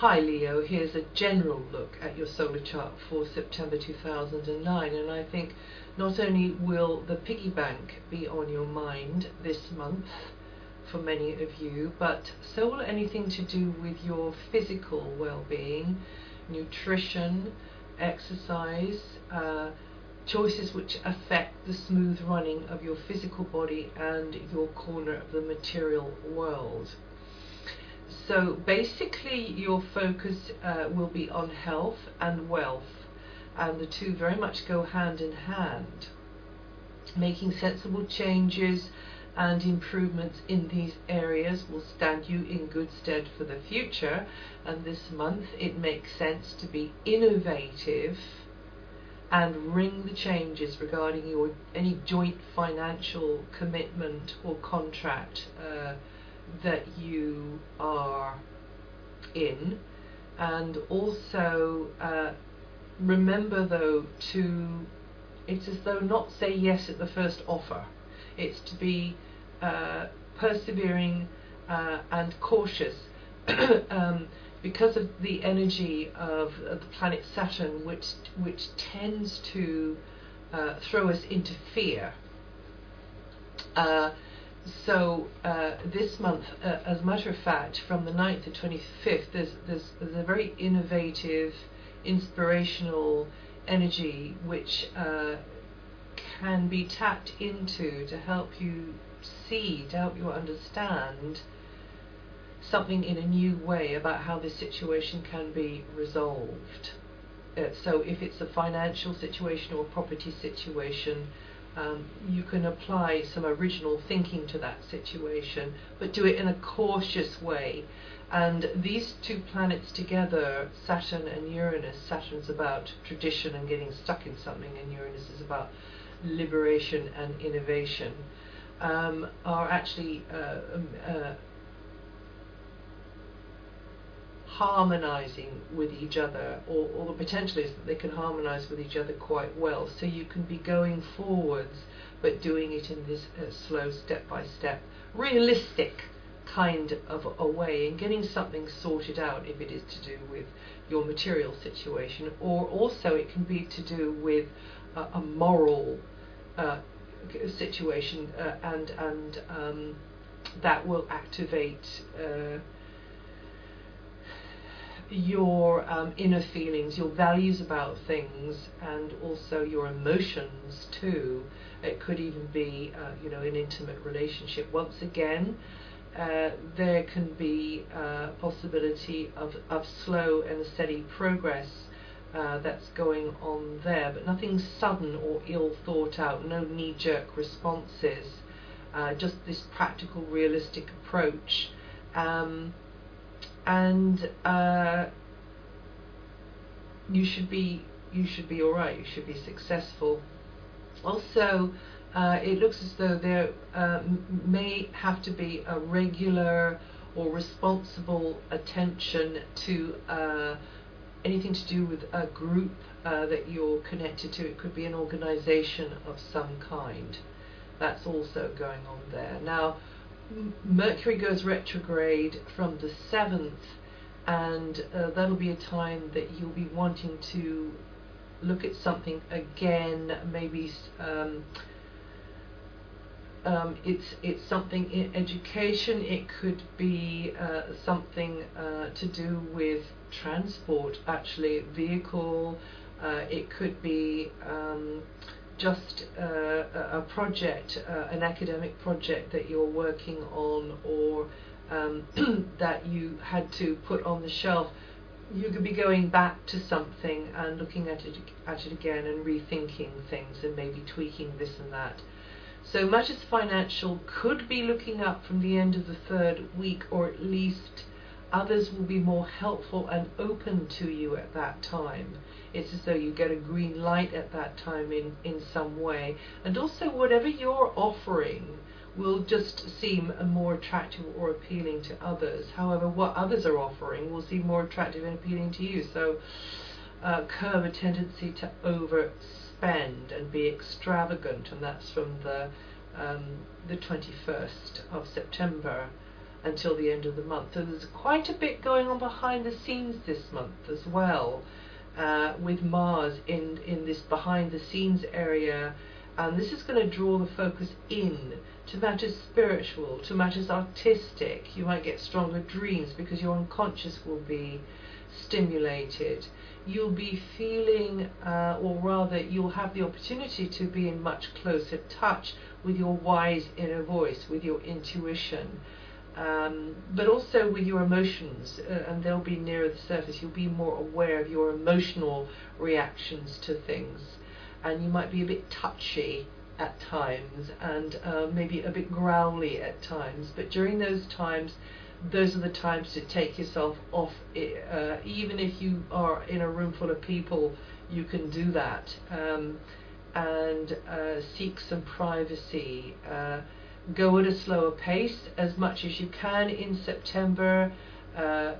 Hi Leo, here's a general look at your solar chart for September 2009, and I think not only will the piggy bank be on your mind this month for many of you, but so will anything to do with your physical well-being, nutrition, exercise, choices which affect the smooth running of your physical body and your corner of the material world. So basically your focus will be on health and wealth, and the two very much go hand in hand. Making sensible changes and improvements in these areas will stand you in good stead for the future, and this month it makes sense to be innovative and ring the changes regarding your any joint financial commitment or contract that you are in. And also remember though it's as though not say yes at the first offer. It's to be persevering and cautious because of the energy of the planet Saturn, which tends to throw us into fear. So this month, as a matter of fact, from the 9th to 25th, there's a very innovative, inspirational energy which can be tapped into to help you see, to help you understand something in a new way about how this situation can be resolved. So if it's a financial situation or a property situation, you can apply some original thinking to that situation, but do it in a cautious way. And these two planets together, Saturn and Uranus, Saturn's about tradition and getting stuck in something, and Uranus is about liberation and innovation, are actually harmonizing with each other, or the potential is that they can harmonize with each other quite well. So you can be going forwards, but doing it in this slow, step-by-step, realistic kind of a way, and getting something sorted out if it is to do with your material situation, or also it can be to do with a moral situation, and that will activate your inner feelings, your values about things, and also your emotions too. It could even be an intimate relationship. Once again, there can be a possibility of slow and steady progress that's going on there, but nothing sudden or ill thought out, no knee-jerk responses, just this practical, realistic approach. And you should be all right. You should be successful. Also, it looks as though there may have to be a regular or responsible attention to anything to do with a group that you're connected to. It could be an organization of some kind. That's also going on there. Now, Mercury goes retrograde from the 7th, and that'll be a time that you'll be wanting to look at something again. Maybe it's something in education. It could be something to do with transport, actually, vehicle. It could be just a project, an academic project that you're working on, or that you had to put on the shelf. You could be going back to something and looking at it again and rethinking things and maybe tweaking this and that. So matters financial could be looking up from the end of the 3rd week, or at least others will be more helpful and open to you at that time. It's as though you get a green light at that time in some way. And also whatever you're offering will just seem more attractive or appealing to others. However, what others are offering will seem more attractive and appealing to you. So curb a tendency to overspend and be extravagant, and that's from the 21st of September. until the end of the month. So there's quite a bit going on behind the scenes this month as well, with Mars in this behind the scenes area, and this is going to draw the focus in to matters spiritual, to matters artistic. You might get stronger dreams because your unconscious will be stimulated. You'll be feeling, or rather you'll have the opportunity to be in much closer touch with your wise inner voice, with your intuition, but also with your emotions, and they'll be nearer the surface. You'll be more aware of your emotional reactions to things, and you might be a bit touchy at times, and maybe a bit growly at times, but during those times, those are the times to take yourself off. Even if you are in a room full of people, you can do that, and seek some privacy. Go at a slower pace as much as you can in September,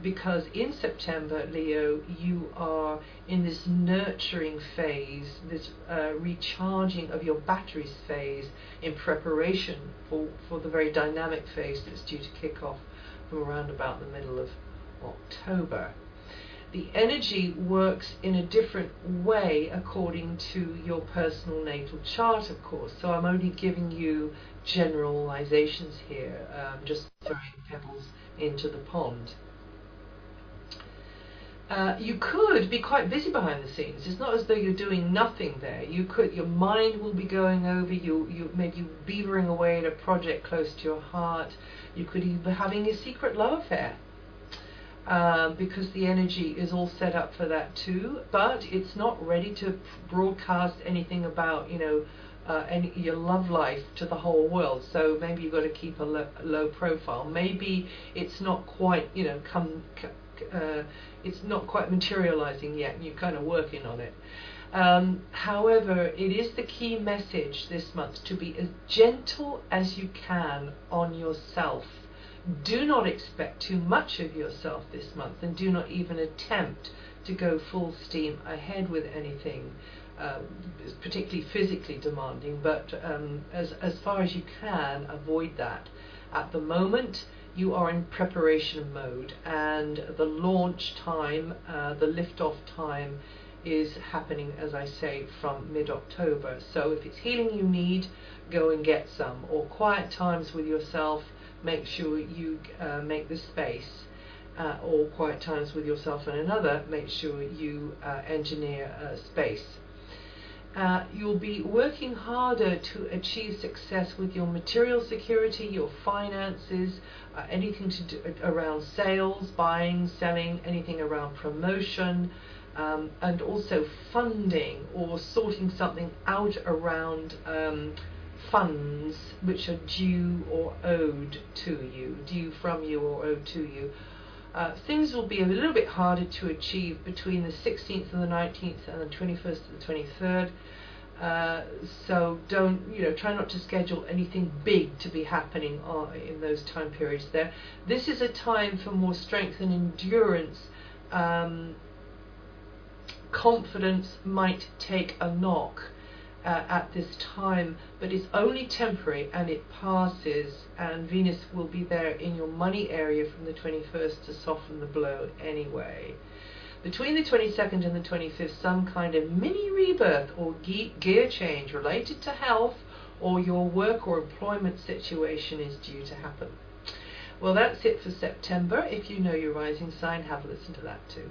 because in September, Leo, you are in this nurturing phase, this recharging of your batteries phase, in preparation for the very dynamic phase that's due to kick off from around about the middle of October. The energy works in a different way according to your personal natal chart, of course, so I'm only giving you generalizations here, just throwing pebbles into the pond. You could be quite busy behind the scenes. It's not as though you're doing nothing there. You could, your mind will be going over, you maybe beavering away at a project close to your heart. You could even be having a secret love affair, because the energy is all set up for that too, but it's not ready to broadcast anything about, your love life to the whole world. So maybe you've got to keep a low profile. Maybe it's not quite, it's not quite materializing yet, and you're kind of working on it. However, it is the key message this month to be as gentle as you can on yourself. Do not expect too much of yourself this month, and do not even attempt to go full steam ahead with anything, particularly physically demanding, but as far as you can, avoid that. At the moment, you are in preparation mode, and the launch time, the lift-off time, is happening, as I say, from mid-October. So if it's healing you need, go and get some, or quiet times with yourself, make sure you make the space, or quiet times with yourself and another, make sure you engineer space. You'll be working harder to achieve success with your material security, your finances, anything to do around sales, buying, selling, anything around promotion, and also funding or sorting something out around funds which are due or owed to you, due from you or owed to you. Things will be a little bit harder to achieve between the 16th and the 19th and the 21st and the 23rd. So don't, try not to schedule anything big to be happening in those time periods there. This is a time for more strength and endurance. Confidence might take a knock at this time, but it's only temporary and it passes, and Venus will be there in your money area from the 21st to soften the blow anyway. Between the 22nd and the 25th, some kind of mini rebirth or gear change related to health or your work or employment situation is due to happen. Well, that's it for September. If you know your rising sign, have a listen to that too.